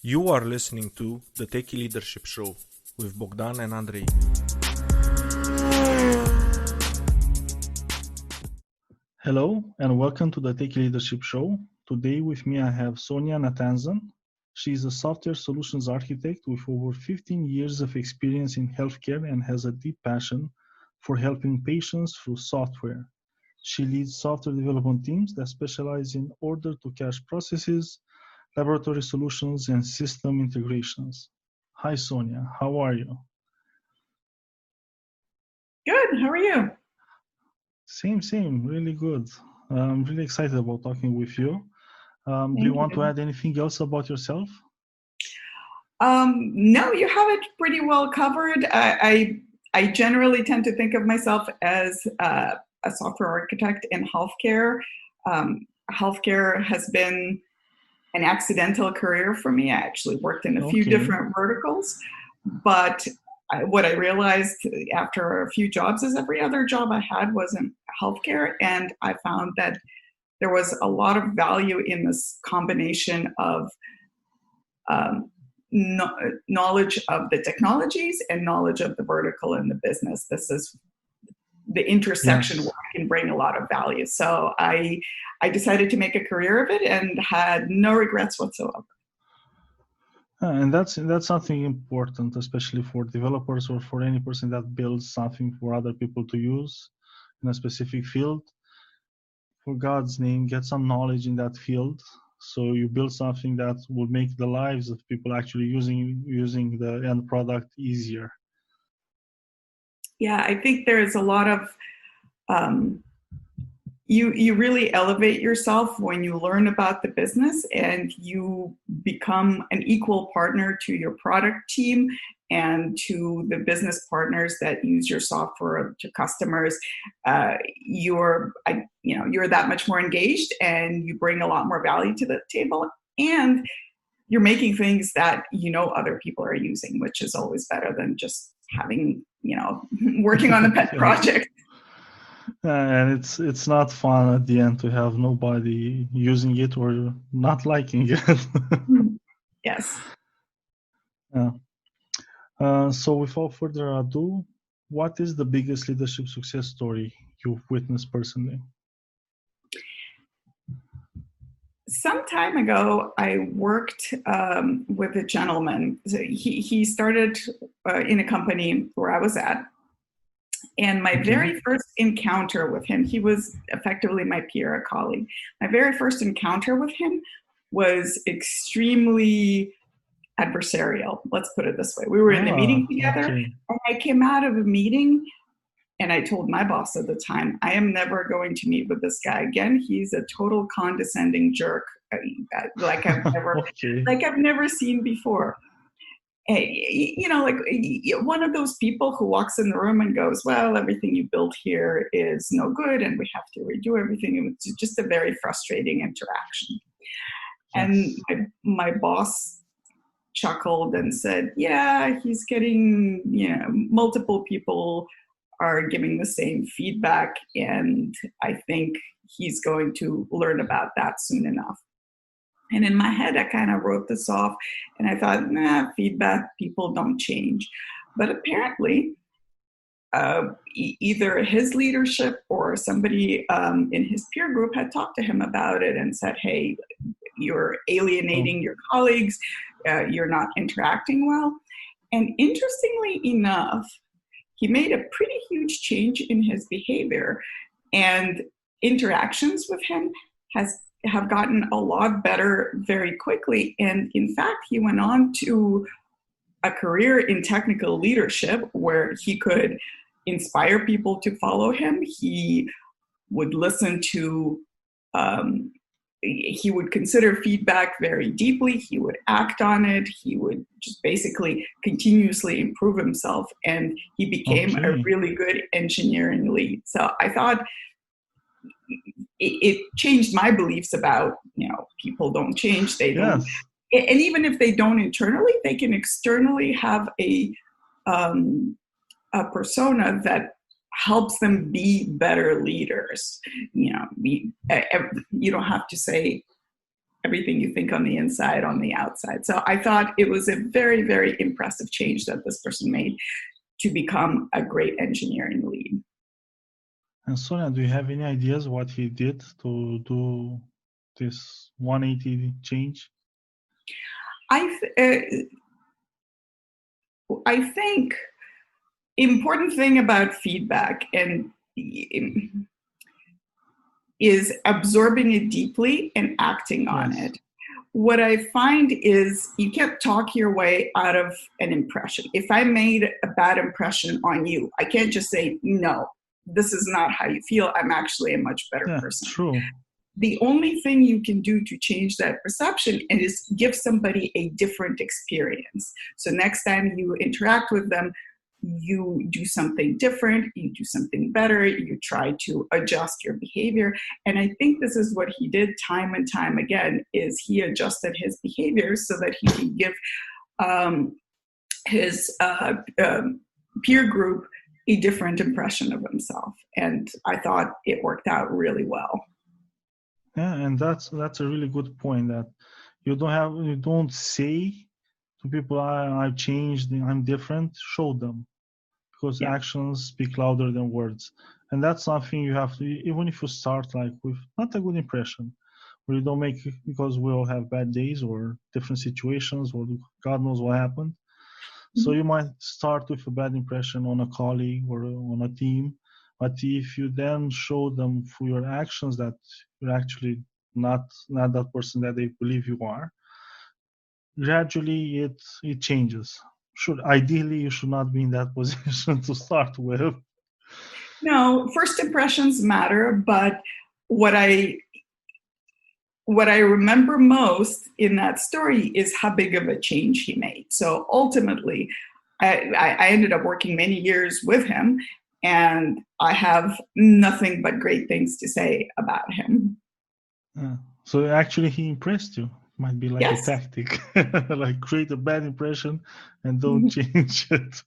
You are listening to the Techie Leadership Show with Bogdan and Andrei. Hello and welcome to the Techie Leadership Show. Today with me I have Sonya Natanzon. She is a software solutions architect with over 15 years of experience in healthcare and has a deep passion for helping patients through software. She leads software development teams that specialize in order-to-cash processes, laboratory solutions, and system integrations. Hi, Sonya. How are you? Good. How are you? Same. Really good. I'm really excited about talking with you. Do you want to add anything else about yourself? No, you have it pretty well covered. I generally tend to think of myself as a software architect in healthcare. Healthcare has been an accidental career for me. I actually worked in a few different verticals, but what I realized after a few jobs is every other job I had was in healthcare, and I found that there was a lot of value in this combination of knowledge of the technologies and knowledge of the vertical in the business. This is the intersection where I can bring a lot of value. So I decided to make a career of it and had no regrets whatsoever. And that's something important, especially for developers or for any person that builds something for other people to use in a specific field. For God's name, get some knowledge in that field, so you build something that will make the lives of people actually using the end product easier. Yeah, I think there's a lot of you really elevate yourself when you learn about the business and you become an equal partner to your product team and to the business partners that use your software, to customers. You're that much more engaged and you bring a lot more value to the table, and you're making things that other people are using, which is always better than just having working on a pet project. And it's not fun at the end to have nobody using it or not liking it. Yes. Yeah. So without further ado, what is the biggest leadership success story you've witnessed personally? Some time ago, I worked with a gentleman. He started in a company where I was at. And my very first encounter with him, he was effectively my peer, a colleague. My very first encounter with him was extremely adversarial. Let's put it this way. We were in a meeting together, and I came out of a meeting and I told my boss at the time, I am never going to meet with this guy again. He's a total condescending jerk, like I've never seen before. One of those people who walks in the room and goes, well, everything you built here is no good and we have to redo everything. It was just a very frustrating interaction. Yes. And my boss chuckled and said, yeah, he's getting, multiple people are giving the same feedback, and I think he's going to learn about that soon enough. And in my head, I kind of wrote this off, and I thought, feedback, people don't change. But apparently, either his leadership or somebody in his peer group had talked to him about it and said, hey, you're alienating your colleagues, you're not interacting well. And interestingly enough, he made a pretty huge change in his behavior, and interactions with him have gotten a lot better very quickly. And in fact, he went on to a career in technical leadership where he could inspire people to follow him. He would listen to, he would consider feedback very deeply. He would act on it. He would just basically continuously improve himself. And he became a really good engineering lead. So I thought, it changed my beliefs about, people don't change. They don't. And even if they don't internally, they can externally have a persona that helps them be better leaders. You don't have to say, everything you think on the inside, on the outside. So I thought it was a very, very impressive change that this person made to become a great engineering lead. And Sonia, do you have any ideas what he did to do this 180 change? I think important thing about feedback and is absorbing it deeply and acting on it. What I find is you can't talk your way out of an impression. If I made a bad impression on you, I can't just say, no, this is not how you feel. I'm actually a much better person. True. The only thing you can do to change that perception is give somebody a different experience. So next time you interact with them, you do something different, you do something better, you try to adjust your behavior. And I think this is what he did time and time again, is he adjusted his behavior so that he could give his peer group a different impression of himself. And I thought it worked out really well. Yeah, and that's a really good point, that you don't say to people, I've changed, I'm different. Show them, because actions speak louder than words. And that's something you have to, even if you start like with not a good impression, where you don't make it, because we all have bad days or different situations, or God knows what happened. So you might start with a bad impression on a colleague or on a team, but if you then show them through your actions that you're actually not that person that they believe you are, gradually it changes. Ideally, you should not be in that position to start with. No, first impressions matter, but what I remember most in that story is how big of a change he made. So ultimately, I ended up working many years with him, and I have nothing but great things to say about him. So actually he impressed you. Might be like a tactic, like create a bad impression and don't change it.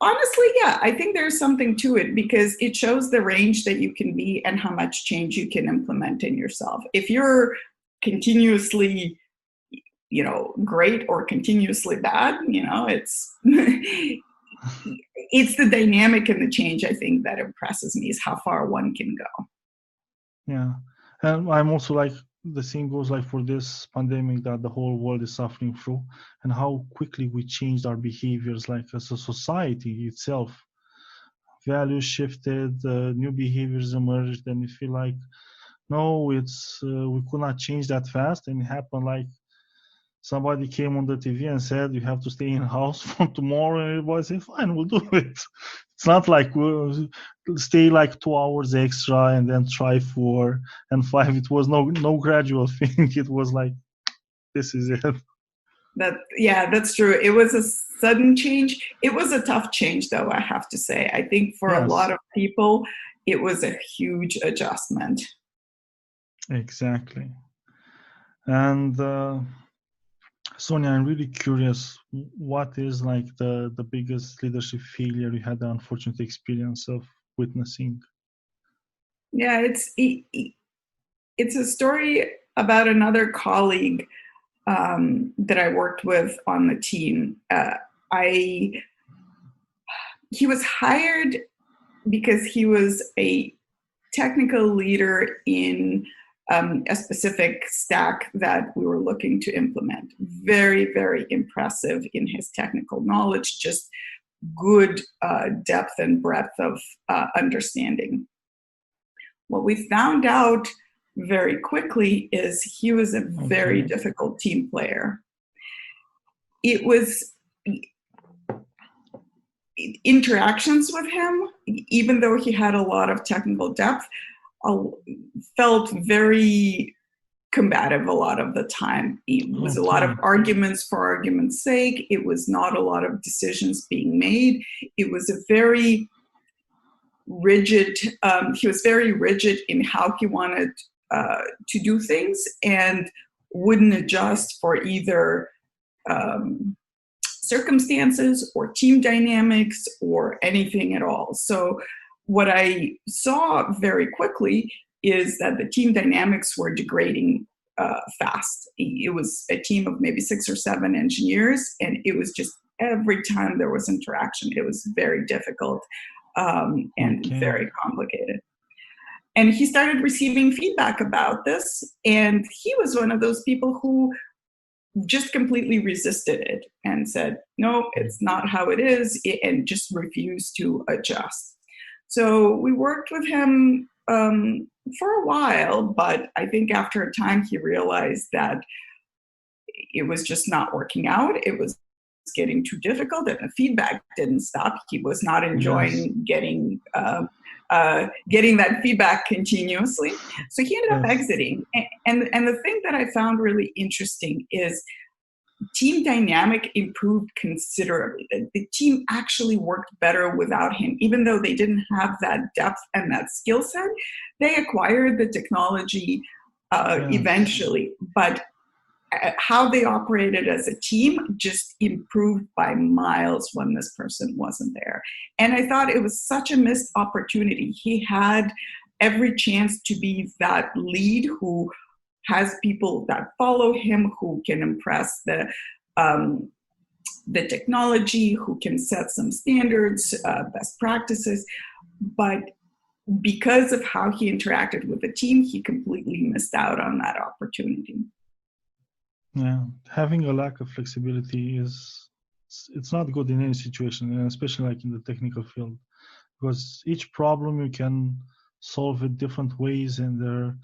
Honestly, yeah, I think there's something to it, because it shows the range that you can be and how much change you can implement in yourself. If you're continuously, great or continuously bad, it's it's the dynamic and the change, I think, that impresses me, is how far one can go. Yeah, and I'm also like, the same goes like for this pandemic that the whole world is suffering through, and how quickly we changed our behaviors, like as a society itself. Values shifted, new behaviors emerged, and we feel like, no, we could not change that fast, and it happened like somebody came on the TV and said you have to stay in the house from tomorrow, and everybody said, fine, we'll do it. It's not like we'll stay like 2 hours extra and then try 4 and 5. It was no gradual thing. It was like, this is it. That's true. It was a sudden change. It was a tough change, though, I have to say. I think for a lot of people, it was a huge adjustment. Exactly. And Sonya, I'm really curious, what is like the biggest leadership failure you had the unfortunate experience of witnessing? Yeah, it's a story about another colleague that I worked with on the team. He was hired because he was a technical leader in a specific stack that we were looking to implement. Very, very impressive in his technical knowledge, just good depth and breadth of understanding. What we found out very quickly is he was a very difficult team player. It was interactions with him, even though he had a lot of technical depth, felt very combative a lot of the time. It was a lot of arguments for argument's sake. It was not a lot of decisions being made. It was a very rigid, he was very rigid in how he wanted to do things, and wouldn't adjust for either circumstances or team dynamics or anything at all. So what I saw very quickly is that the team dynamics were degrading fast. It was a team of maybe 6 or 7 engineers, and it was just every time there was interaction, it was very difficult and very complicated. And he started receiving feedback about this, and he was one of those people who just completely resisted it and said, no, it's not how it is, and just refused to adjust. So we worked with him for a while, but I think after a time he realized that it was just not working out. It was getting too difficult, and the feedback didn't stop. He was not enjoying getting that feedback continuously. So he ended up exiting. And the thing that I found really interesting is team dynamic improved considerably. The team actually worked better without him. Even though they didn't have that depth and that skill set, they acquired the technology eventually. But how they operated as a team just improved by miles when this person wasn't there. And I thought it was such a missed opportunity. He had every chance to be that lead who has people that follow him, who can impress the technology, who can set some standards, best practices. But because of how he interacted with the team, he completely missed out on that opportunity. Yeah, having a lack of flexibility it's not good in any situation, and especially like in the technical field, because each problem you can solve it different ways, and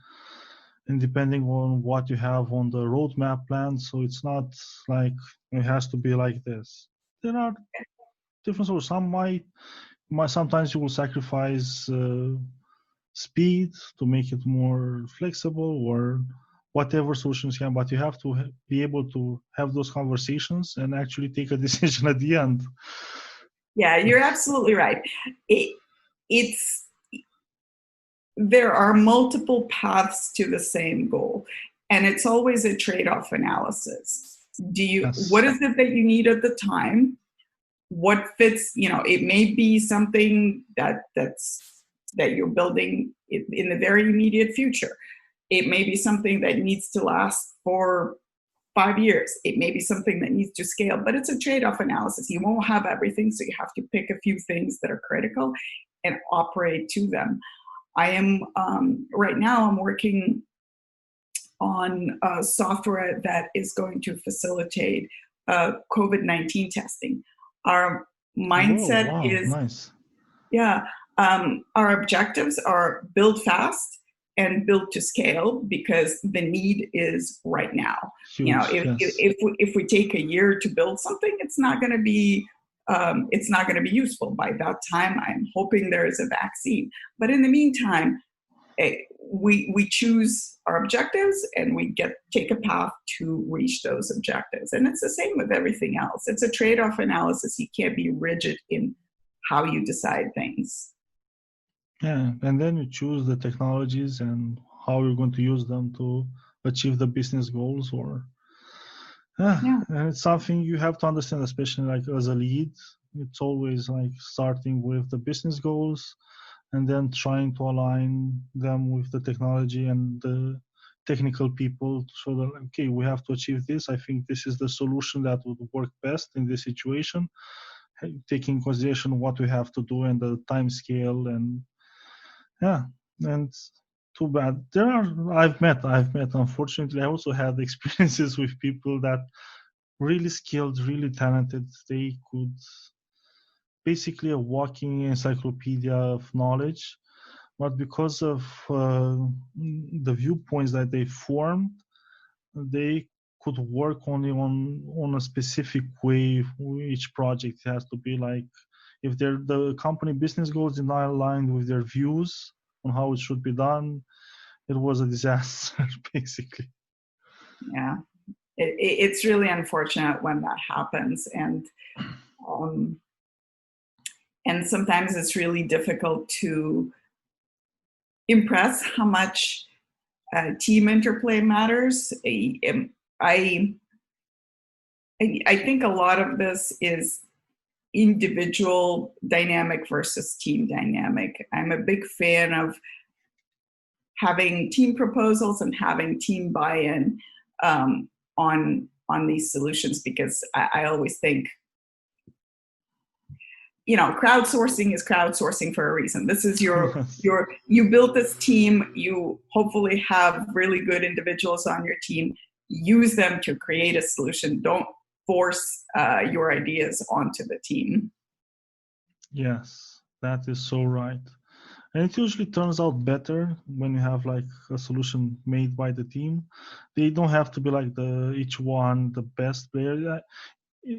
depending on what you have on the roadmap plan. So it's not like it has to be like this. There are different solutions. Sometimes you will sacrifice speed to make it more flexible, or whatever solutions you can, but you have to be able to have those conversations and actually take a decision at the end. Yeah, you're absolutely right. There are multiple paths to the same goal, and it's always a trade-off analysis. What is it that you need at the time? What fits, it may be something that you're building in the very immediate future. It may be something that needs to last for 5 years. It may be something that needs to scale, but it's a trade-off analysis. You won't have everything, so you have to pick a few things that are critical and operate to them. I am, right now, I'm working on software that is going to facilitate COVID-19 testing. Our mindset is, nice. Yeah, our objectives are build fast and build to scale, because the need is right now. Huge, if we take a year to build something, it's not going to be useful. By that time, I'm hoping there is a vaccine. But in the meantime, we choose our objectives, and we take a path to reach those objectives. And it's the same with everything else. It's a trade-off analysis. You can't be rigid in how you decide things. Yeah, and then you choose the technologies and how you're going to use them to achieve the business goals. And it's something you have to understand, especially like as a lead. It's always like starting with the business goals and then trying to align them with the technology and the technical people, so that, okay, we have to achieve this. I think this is the solution that would work best in this situation, taking into consideration what we have to do and the time scale. And too bad. I've met, unfortunately, I also had experiences with people that really skilled, really talented. They could basically a walking encyclopedia of knowledge, but because of the viewpoints that they formed, they could work only on a specific way. Each project has to be like, if the company business goals are not aligned with their views on how it should be done, it was a disaster, basically. Yeah, it's really unfortunate when that happens, and sometimes it's really difficult to impress how much team interplay matters. I think a lot of this is individual dynamic versus team dynamic. I'm a big fan of having team proposals and having team buy-in on these solutions, because I always think, crowdsourcing is crowdsourcing for a reason. This is you built this team, you hopefully have really good individuals on your team, use them to create a solution. Don't force your ideas onto the team. Yes, that is so right. And it usually turns out better when you have like a solution made by the team. They don't have to be like each one the best player.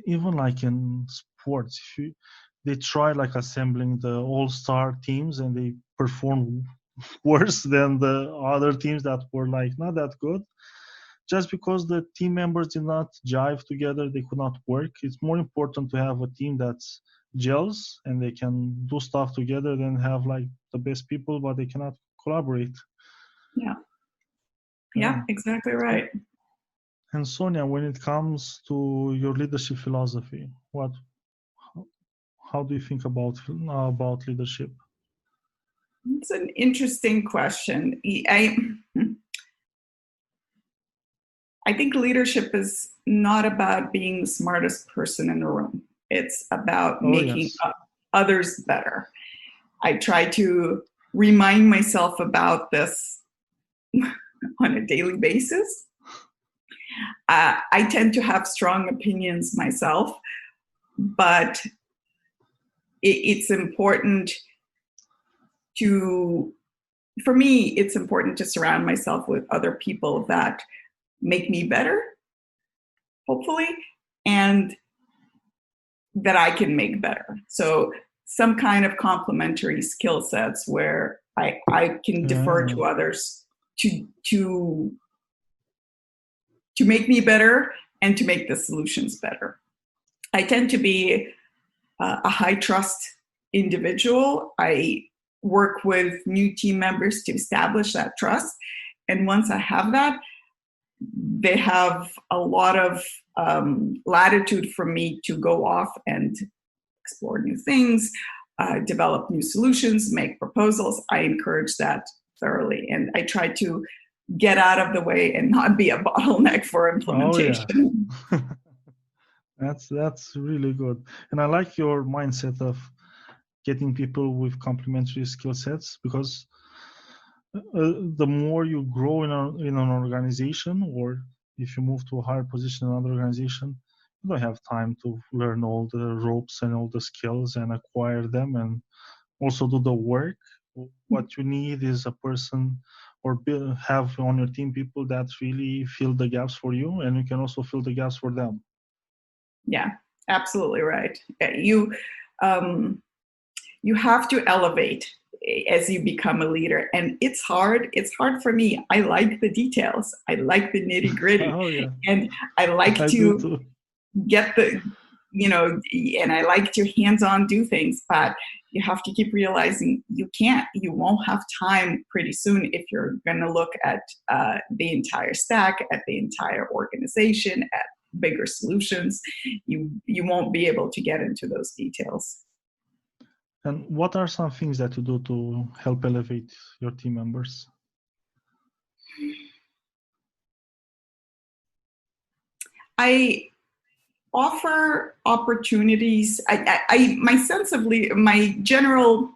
Even like in sports, they try like assembling the all-star teams and they perform worse than the other teams that were like not that good. Just because the team members did not jive together, they could not work. It's more important to have a team that's gels and they can do stuff together than have like the best people, but they cannot collaborate. Yeah, exactly right. And Sonya, when it comes to your leadership philosophy, how do you think about leadership? It's an interesting question. I think leadership is not about being the smartest person in the room. It's about making others better. I try to remind myself about this on a daily basis. I tend to have strong opinions myself, but it's important for me, it's important to surround myself with other people that make me better, hopefully, and that I can make better. So some kind of complementary skill sets where I can defer to others to make me better and to make the solutions better. I tend to be a high trust individual. I work with new team members to establish that trust. And once I have that, they have a lot of latitude for me to go off and explore new things, develop new solutions, make proposals. I encourage that thoroughly. And I try to get out of the way and not be a bottleneck for implementation. Oh, yeah. That's really good. And I like your mindset of getting people with complementary skill sets, because the more you grow in an organization, or if you move to a higher position in another organization, you don't have time to learn all the ropes and all the skills and acquire them and also do the work. What you need is a person or have on your team people that really fill the gaps for you, and you can also fill the gaps for them. Yeah, absolutely right. You have to elevate as you become a leader, and it's hard. It's hard for me. I like the details. I like the nitty gritty, and I like to get the, and I like to hands-on do things. But you have to keep realizing you won't have time pretty soon if you're going to look at the entire stack, at the entire organization, at bigger solutions. You won't be able to get into those details. And what are some things that you do to help elevate your team members? I offer opportunities. My general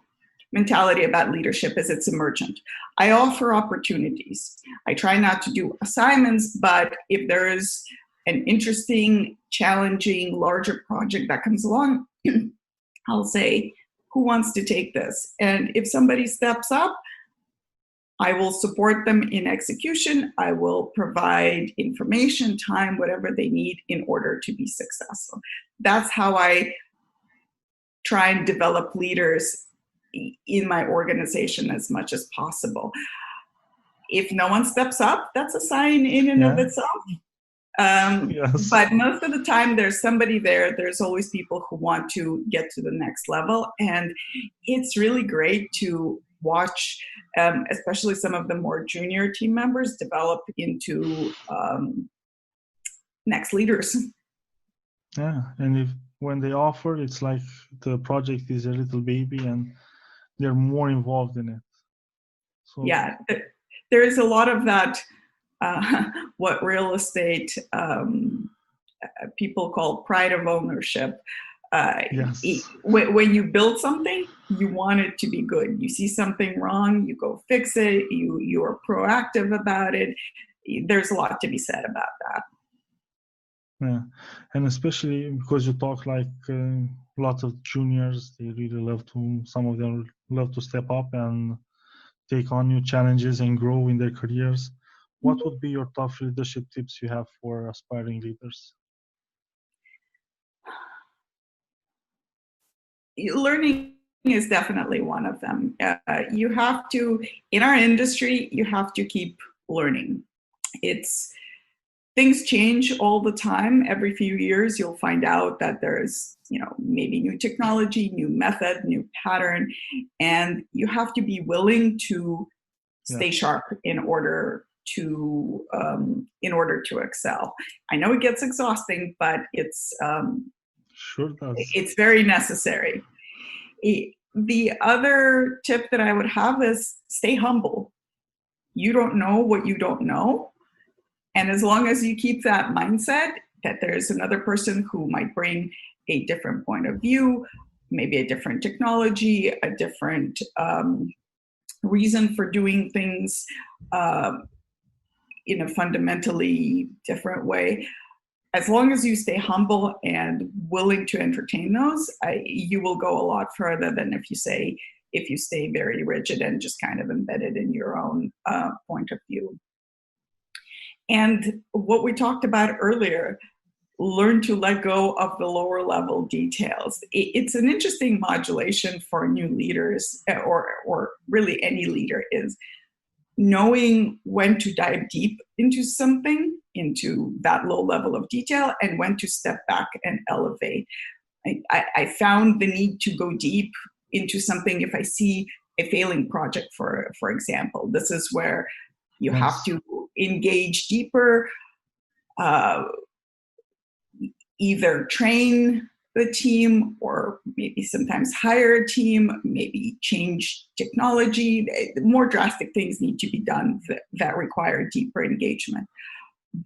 mentality about leadership is it's emergent. I offer opportunities. I try not to do assignments, but if there is an interesting, challenging, larger project that comes along, I'll say, who wants to take this? And if somebody steps up, I will support them in execution. I will provide information, time, whatever they need in order to be successful. That's how I try and develop leaders in my organization as much as possible. If no one steps up, that's a sign in and of itself. Yes. But most of the time there's somebody there. There's always people who want to get to the next level. And it's really great to watch, especially some of the more junior team members develop into next leaders. Yeah, and when they offer, it's like the project is a little baby and they're more involved in it. So yeah, there's a lot of that, what real estate people call pride of ownership. Yes. When you build something, you want it to be good. You see something wrong, you go fix it. You are proactive about it. There's a lot to be said about that. Yeah, and especially because you talk like lots of juniors, they really love to. Some of them love to step up and take on new challenges and grow in their careers. What would be your top leadership tips you have for aspiring leaders? Learning is definitely one of them. You have to, in our industry, you have to keep learning. Things change all the time. Every few years, you'll find out that there's, maybe new technology, new method, new pattern, and you have to be willing to stay sharp in order to excel. I know it gets exhausting, but it's Sure does. It's very necessary. The other tip that I would have is stay humble. You don't know what you don't know. And as long as you keep that mindset that there's another person who might bring a different point of view, maybe a different technology, a different reason for doing things in a fundamentally different way, as long as you stay humble and willing to entertain those, you will go a lot further than if you stay very rigid and just kind of embedded in your own point of view. And what we talked about earlier, learn to let go of the lower level details. It's an interesting modulation for new leaders, or really any leader, is knowing when to dive deep into something, into that low level of detail, and when to step back and elevate. I found the need to go deep into something if I see a failing project, for example. This is where you have to engage deeper, either train the team or maybe sometimes hire a team, maybe change technology. More drastic things need to be done that require deeper engagement.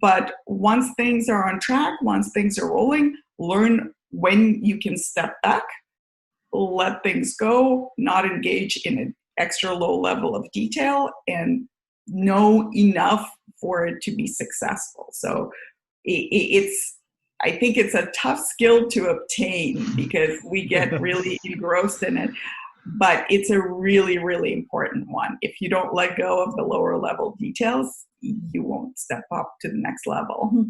But once things are on track, once things are rolling, learn when you can step back, let things go, not engage in an extra low level of detail, and know enough for it to be successful. So I think it's a tough skill to obtain because we get really engrossed in it, but it's a really, really important one. If you don't let go of the lower level details, you won't step up to the next level.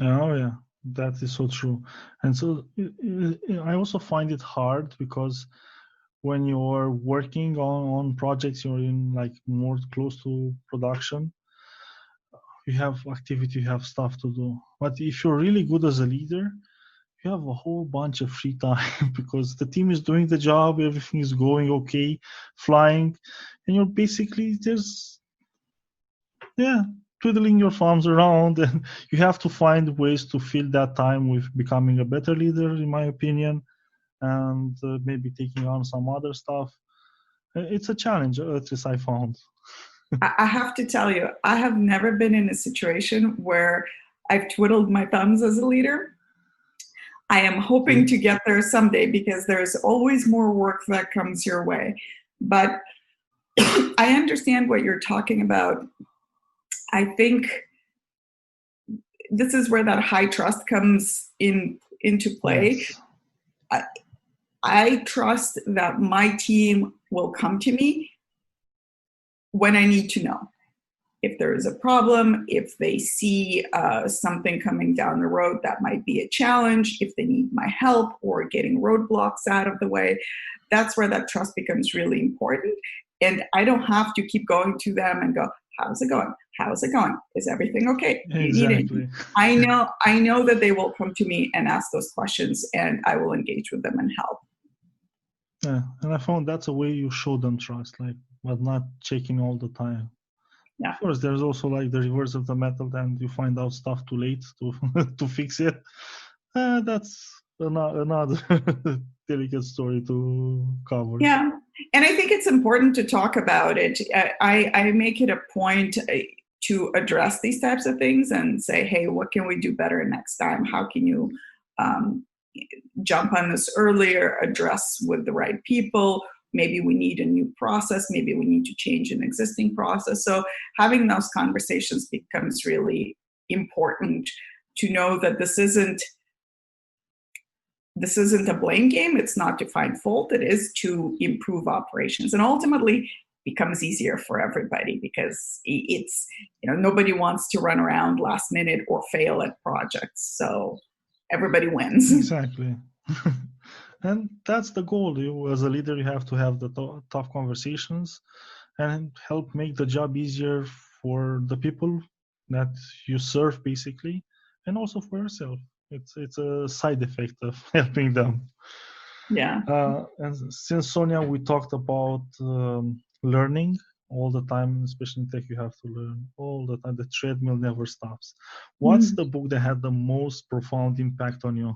Oh, yeah, that is so true. And so I also find it hard because when you're working on projects, you're in like more close to production, you have activity, you have stuff to do. But if you're really good as a leader, you have a whole bunch of free time because the team is doing the job, everything is going okay, flying, and you're basically just, twiddling your thumbs around, and you have to find ways to fill that time with becoming a better leader, in my opinion, and maybe taking on some other stuff. It's a challenge, at least I found. I have to tell you, I have never been in a situation where I've twiddled my thumbs as a leader. I am hoping to get there someday because there's always more work that comes your way. But I understand what you're talking about. I think this is where that high trust comes into play. Yes. I trust that my team will come to me when I need to know. If there is a problem, if they see something coming down the road that might be a challenge, if they need my help or getting roadblocks out of the way, that's where that trust becomes really important. And I don't have to keep going to them and go, how's it going? How's it going? Is everything okay? Do you need anything? I know that they will come to me and ask those questions, and I will engage with them and help. Yeah, and I found that's a way you show them trust, but not checking all the time. Yeah. Of course, there's also like the reverse of the method, and you find out stuff too late to fix it. That's another delicate story to cover. Yeah, And I think it's important to talk about it. I make it a point to address these types of things and say, hey, what can we do better next time? How can you um, jump on this earlier, address with the right people? Maybe we need a new process. Maybe we need to change an existing process. So having those conversations becomes really important to know that this isn't a blame game. It's not to find fault. It is to improve operations, and ultimately becomes easier for everybody because it's, nobody wants to run around last minute or fail at projects. So everybody wins. Exactly. And that's the goal. You, as a leader, you have to have the tough conversations and help make the job easier for the people that you serve, basically, and also for yourself. It's a side effect of helping them. Yeah. And since Sonia, we talked about learning all the time, especially in tech, you have to learn all the time. The treadmill never stops. What's the book that had the most profound impact on you?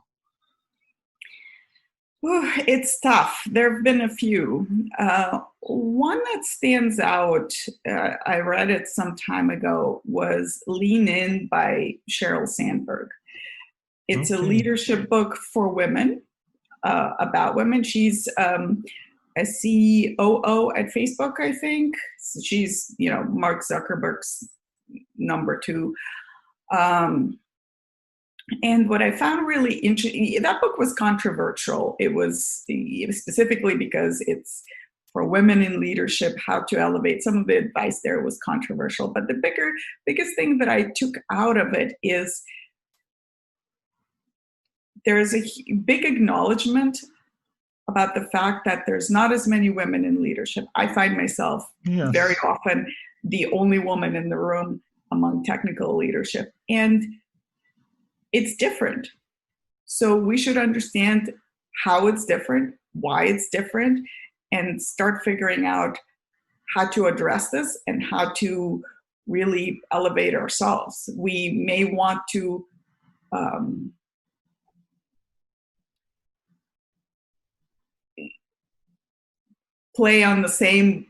It's tough. There have been a few. One that stands out, I read it some time ago, was Lean In by Sheryl Sandberg. It's a leadership book for women, about women. She's a COO at Facebook, I think. She's, Mark Zuckerberg's number 2. And what I found really interesting, that book was controversial. It was specifically because it's for women in leadership, how to elevate. Some of the advice there was controversial, but the biggest thing that I took out of it is there is a big acknowledgement about the fact that there's not as many women in leadership. I find myself very often the only woman in the room among technical leadership. And it's different. So we should understand how it's different, why it's different, and start figuring out how to address this and how to really elevate ourselves. We may want to play on the same,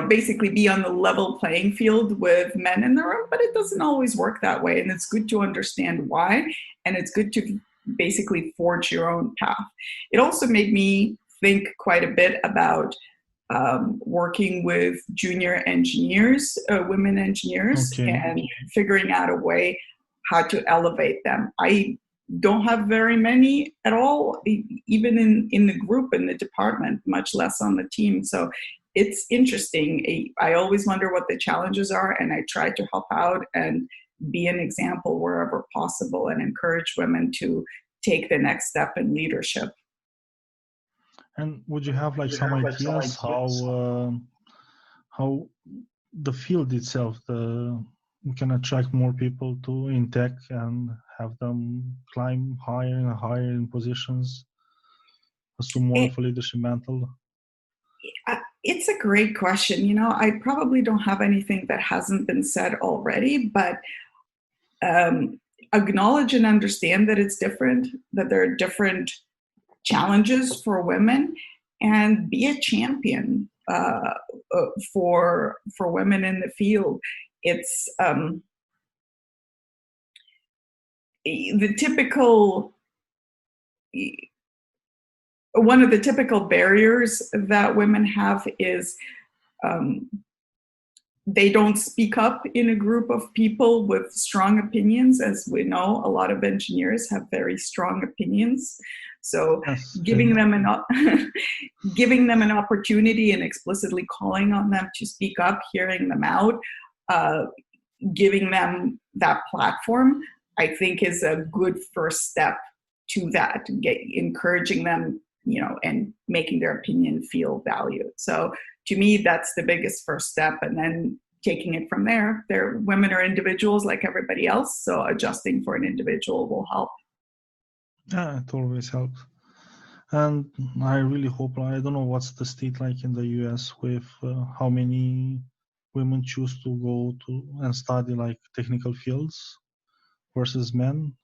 basically be on the level playing field with men in the room, but it doesn't always work that way. And it's good to understand why, and it's good to basically forge your own path. It also made me think quite a bit about working with junior engineers, women engineers, and figuring out a way how to elevate them. I don't have very many at all, even in the group, in the department, much less on the team. So it's interesting. I always wonder what the challenges are, and I try to help out and be an example wherever possible and encourage women to take the next step in leadership. And would you have some ideas how the field itself, we can attract more people to in tech and have them climb higher and higher in positions, assume more of a leadership mantle? It's a great question. I probably don't have anything that hasn't been said already, but acknowledge and understand that it's different, that there are different challenges for women, and be a champion for women in the field. It's one of the typical barriers that women have is they don't speak up in a group of people with strong opinions. As we know, a lot of engineers have very strong opinions. So giving them an opportunity and explicitly calling on them to speak up, hearing them out, giving them that platform, I think is a good first step to that, encouraging them, and making their opinion feel valued. So to me, that's the biggest first step. And then taking it from there. Women are individuals like everybody else. So adjusting for an individual will help. Yeah, it always helps. And I really hope, I don't know what's the state like in the US with how many women choose to go to and study technical fields versus men.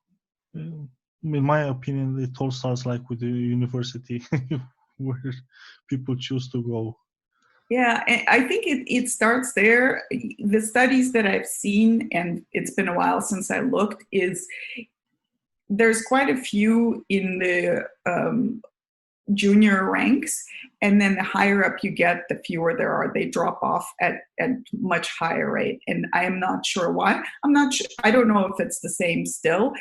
In my opinion, it all starts with the university where people choose to go. Yeah, and I think it starts there. The studies that I've seen, and it's been a while since I looked, is there's quite a few in the junior ranks, and then the higher up you get, the fewer there are. They drop off at much higher rate, and I am not sure why. I'm not sure. I don't know if it's the same still.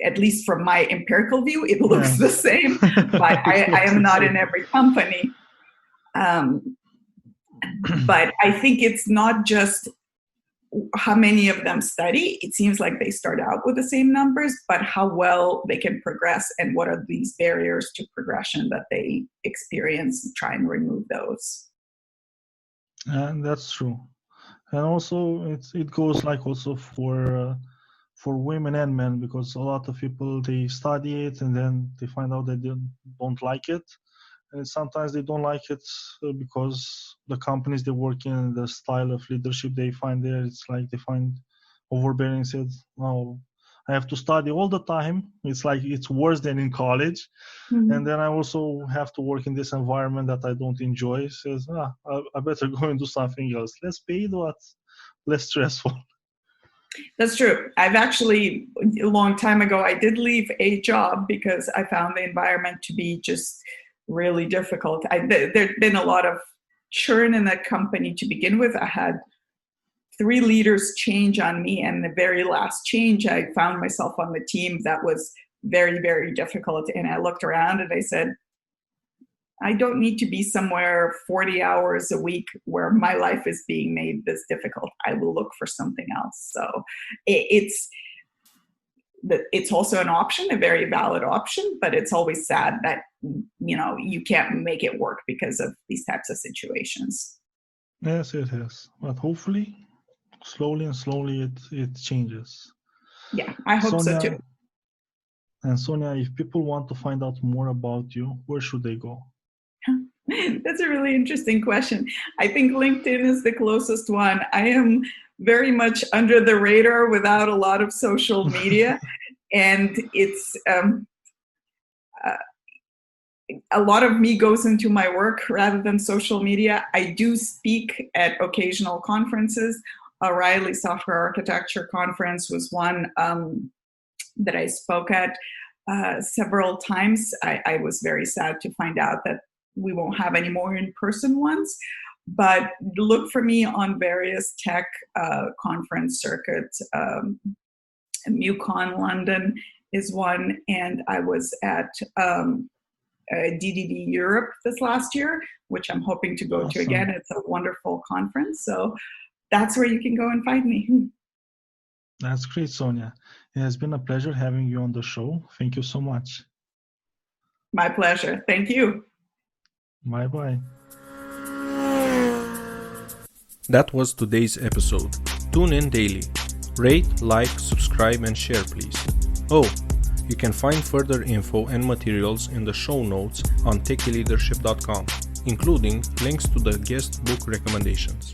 At least from my empirical view, it looks the same, but I am not in every company. But I think it's not just how many of them study. It seems like they start out with the same numbers, but how well they can progress and what are these barriers to progression that they experience, and try and remove those. And that's true. And also it goes like also for women and men, because a lot of people, they study it and then they find out that they don't like it. And sometimes they don't like it because the companies they work in, the style of leadership they find there, it's like they find overbearing. Said, "No, I have to study all the time. It's like it's worse than in college." Mm-hmm. And then I also have to work in this environment that I don't enjoy. Says, I better go and do something else. Less paid, but less stressful. That's true. I've actually, a long time ago, I did leave a job because I found the environment to be just really difficult. There'd been a lot of churn in the company to begin with. I had 3 leaders change on me, and the very last change, I found myself on the team that was very, very difficult. And I looked around and I said, I don't need to be somewhere 40 hours a week where my life is being made this difficult. I will look for something else. So it's also an option, a very valid option, but it's always sad that, you can't make it work because of these types of situations. Yes, it is. But hopefully, slowly it changes. Yeah, I hope so too. And Sonya, if people want to find out more about you, where should they go? That's a really interesting question. I think LinkedIn is the closest one. I am very much under the radar without a lot of social media. And it's a lot of me goes into my work rather than social media. I do speak at occasional conferences. O'Reilly Software Architecture Conference was one that I spoke at several times. I was very sad to find out that we won't have any more in-person ones, but look for me on various tech conference circuits. MuCon London is one, and I was at DDD Europe this last year, which I'm hoping to go to again. It's a wonderful conference, so that's where you can go and find me. That's great, Sonya. It has been a pleasure having you on the show. Thank you so much. My pleasure. Thank you. Bye-bye. That was today's episode. Tune in daily. Rate, like, subscribe, and share, please. Oh, you can find further info and materials in the show notes on techyleadership.com, including links to the guest book recommendations.